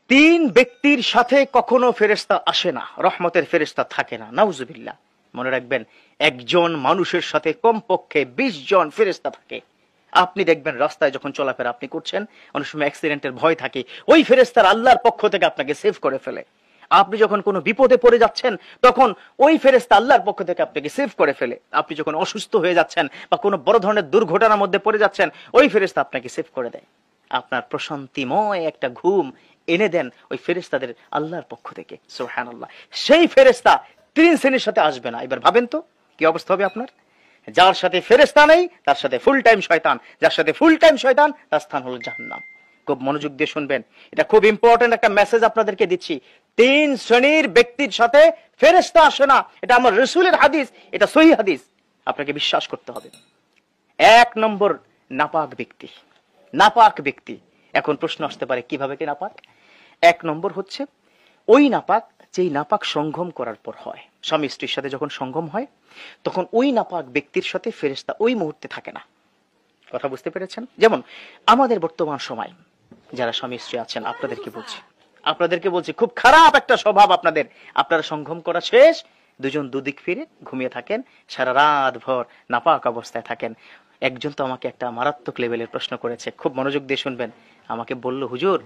তিন ব্যক্তির সাথে কখনো ফেরেশতা আসে না, রহমতের ফেরেশতা থাকে না, নাউজুবিল্লাহ। মনে রাখবেন, একজন মানুষের সাথে কমপক্ষে 20 জন ফেরেশতা থাকে। আপনি দেখবেন রাস্তায় যখন চলাফেরা আপনি করছেন, অনেক সময় অ্যাক্সিডেন্টের ভয় থাকে, ওই ফেরেশতার আল্লাহর পক্ষ থেকে আপনাকে সেভ করে ফেলে। আপনি যখন কোনো বিপদে পড়ে যাচ্ছেন, তখন ওই ফেরেশতা আল্লাহর পক্ষ থেকে আপনাকে সেভ করে ফেলে। আপনি যখন অসুস্থ হয়ে যাচ্ছেন বা কোনো বড় ধরনের দুর্ঘটনার মধ্যে পড়ে যাচ্ছেন, ওই ফেরেশতা আপনাকে সেভ করে দেয়। আপনার প্রশান্তিময় একটা ঘুম এনে দেন ওই ফেরেশতাদের আল্লাহর পক্ষ থেকে, সুবহানাল্লাহ। সেই ফেরেশতা 3 শ্রেণীর সাথে আসবে না। এবার ভাবেন তো কি অবস্থা হবে আপনার। যার সাথে ফেরেশতা নেই তার সাথে ফুল টাইম শয়তান, যার সাথে ফুল টাইম শয়তান তার স্থান হলো জাহান্নাম। খুব মনোযোগ দিয়ে শুনবেন, এটা খুব ইম্পর্টেন্ট একটা মেসেজ আপনাদেরকে দিচ্ছি। 3 শ্রেণীর ব্যক্তির সাথে ফেরেশতা আসে না, এটা আমার রাসূলের হাদিস, এটা সহিহ হাদিস, আপনাকে বিশ্বাস করতে হবে। 1 নম্বর, নাপাক ব্যক্তি। নাপাক ব্যক্তি। এখন প্রশ্ন আসতে পারে কিভাবে কি নাপাক। 1 নম্বর হচ্ছে ওই নাপাক যেই নাপাক সঙ্গম করার পর হয়। স্বামী স্ত্রীর সাথে যখন সঙ্গম হয় তখন ওই নাপাক ব্যক্তির সাথে ফেরেশতা ওই মুহূর্তে থাকে না। কথা বুঝতে পেরেছেন? যেমন আমাদের বর্তমান সময় যারা স্বামী স্ত্রী আছেন আপনাদেরকে বলছি খুব খারাপ একটা স্বভাব আপনাদের। আপনারা সঙ্গম করা শেষ, দুজন দুদিক ফিরে ঘুমিয়ে থাকেন, সারা রাত ভর নাপাক অবস্থায় থাকেন। একজন তো আমাকে একটা মারাত্মক লেভেলের প্রশ্ন করেছে, খুব মনোযোগ দিয়ে শুনবেন। আমাকে বলল, হুজুর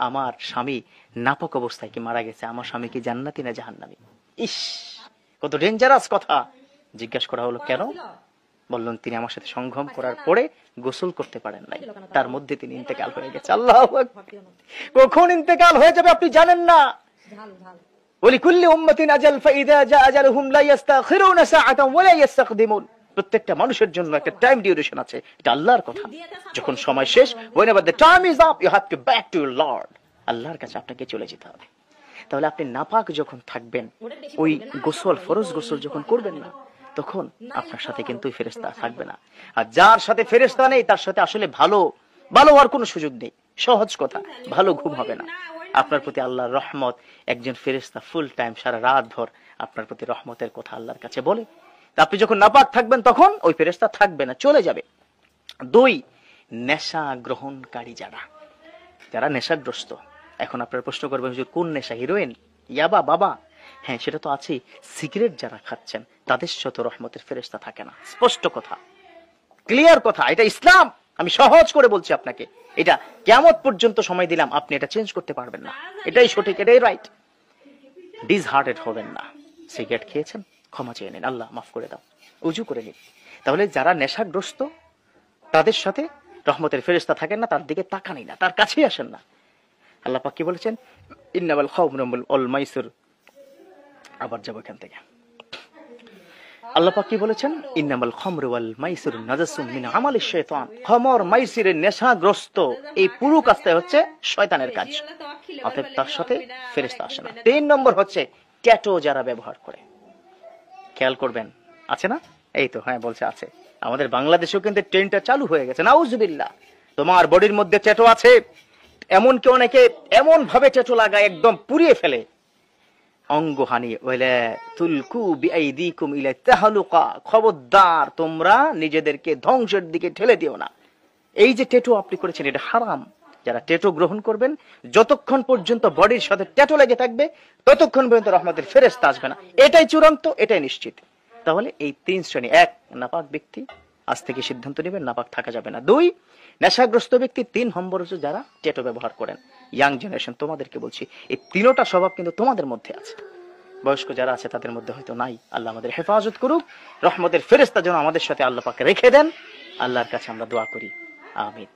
আমার স্বামী নাপাক অবস্থায় কি মারা গেছে, আমার স্বামী কি জান্নাতি না জাহান্নামী? ইস, কত ডেঞ্জারাস কথা। জিজ্ঞাসা করা হলো কেন? বললেন তিনি আমার সাথে সঙ্গম করার পরে গোসল করতে পারেন নাই, তার মধ্যে তিনি ইন্তেকাল হয়ে গেছে। আল্লাহু আকবার। কখন ইন্তেকাল হয়ে যাবে আপনি জানেন না। ওয়ালিকুল্লি উম্মাতিন আজাল ফাইযা জা আজালুহুম লা ইস্তাখিরুনা সাআতান ওয়া লা ইস্তাকদিমুন। প্রত্যেকটা মানুষের জন্য একটা টাইম ডিউরেশন আছে, এটা আল্লাহর কথা। যখন সময় শেষ, whenever the time is up you have to back to your Lord, আল্লাহর কাছে আপনাকে চলে যেতে হবে। তাহলে আপনি নাপাক যখন থাকবেন, ওই গোসল, ফরজ গোসল যখন করবেন না, তখন আপনার সাথে কিন্তু ফেরেশতা থাকবে না। আর যার সাথে ফেরেশতা নেই তার সাথে আসলে ভালো হওয়ার কোনো সুযোগ নেই। সহজ কথা, ভালো ঘুম হবে না। আপনার প্রতি আল্লাহর রহমত, একজন ফেরেশতা ফুল টাইম সারা রাত ভর আপনার প্রতি রহমতের কথা আল্লাহর কাছে বলে। আপনি যখন নাপাক থাকবেন তখন ওই ফেরেশতা থাকবে না, চলে যাবে। 2, নেশা গ্রহণকারী যারা নেশাগ্রস্ত। এখন আপনারা প্রশ্ন করবেন, হুজুর কোন নেশা? হিরোইন, ইয়াবা, বাবা? হ্যাঁ, সেটা তো আছেই। সিগারেট যারা খাচ্ছেন তাদের সাথে রহমতের ফেরেশতা থাকে না। স্পষ্ট কথা, ক্লিয়ার কথা, এটা ইসলাম। আমি সহজ করে বলছি আপনাকে, এটা কিয়ামত পর্যন্ত সময় দিলাম, আপনি এটা চেঞ্জ করতে পারবেন না। এটাই সঠিক, এটাই রাইট। ডিসহার্টেড হবেন না। সিগারেট খেয়েছেন, ক্ষমা চেয়ে নিন, আল্লাহ মাফ করে দাও, উজু করে নিন। তাহলে যারা নেশাগ্রস্ত তাদের সাথে রহমতের ফেরেশতা থাকেন না, তার দিকে তাকানই না, তার কাছেই আসেন না। আল্লাহ পাক কি বলেছেন? ইন্নামাল খামরু ওয়াল মাইসির। আবার যাব এখান থেকে। আল্লাহ পাক কি বলেছেন? ইন্নামাল খামরু ওয়াল মাইসির নাজাসুম মিন আমালিশ শাইতান। খামর মাইসিরের নেশাগ্রস্ত এই পুরো কাজটা হচ্ছে শয়তানের কাজ, অতএব তার সাথে ফেরেশতা আসে না। 3 নম্বর হচ্ছে ট্যাটু যারা ব্যবহার করে। খেয়াল করবেন, আছে না? এই তো, হ্যাঁ বলছে আছে। আমাদের বাংলাদেশেও কিন্তু ট্রেনটা চালু হয়ে গেছে, নাউজুবিল্লাহ। তোমার বডির মধ্যে ট্যাটু আছে, এমনকি অনেকে এমন ভাবে ট্যাটু লাগায় একদম পুড়িয়ে ফেলে অঙ্গহানি। ওয়ালা তুলকু বিআইদিকুম ইলা তাহলুকা। খবরদার, তোমরা নিজেদেরকে ধ্বংসের দিকে ঠেলে দিও না। এই যে ট্যাটু আপনি করেছেন এটা হারাম। যারা ট্যাটু গ্রহণ করবেন, যতক্ষণ পর্যন্ত বডির সাথে ট্যাটু লেগে থাকবে ততক্ষণ পর্যন্ত রহমতের ফেরেশতা আসবে না। এটাই চূড়ান্ত, এটাই নিশ্চিত। তাহলে এই 3 শ্রেণী। 1, নাপাক ব্যক্তি, আজ থেকে সিদ্ধান্ত নেবেন নাপাক থাকা যাবে না। 2, নেশাগ্রস্ত ব্যক্তি। 3 নম্বর হচ্ছে যারা ট্যাটু ব্যবহার করেন। ইয়াং জেনারেশন, তোমাদেরকে বলছি, এই 3টা স্বভাব কিন্তু তোমাদের মধ্যে আছে। বয়স্ক যারা আছে তাদের মধ্যে হয়তো নাই। আল্লাহ আমাদের হেফাজত করুক, রহমতের ফেরেশতা যেন আমাদের সাথে আল্লাহ পাক রেখে দেন। আল্লাহর কাছে আমরা দোয়া করি, আমিন।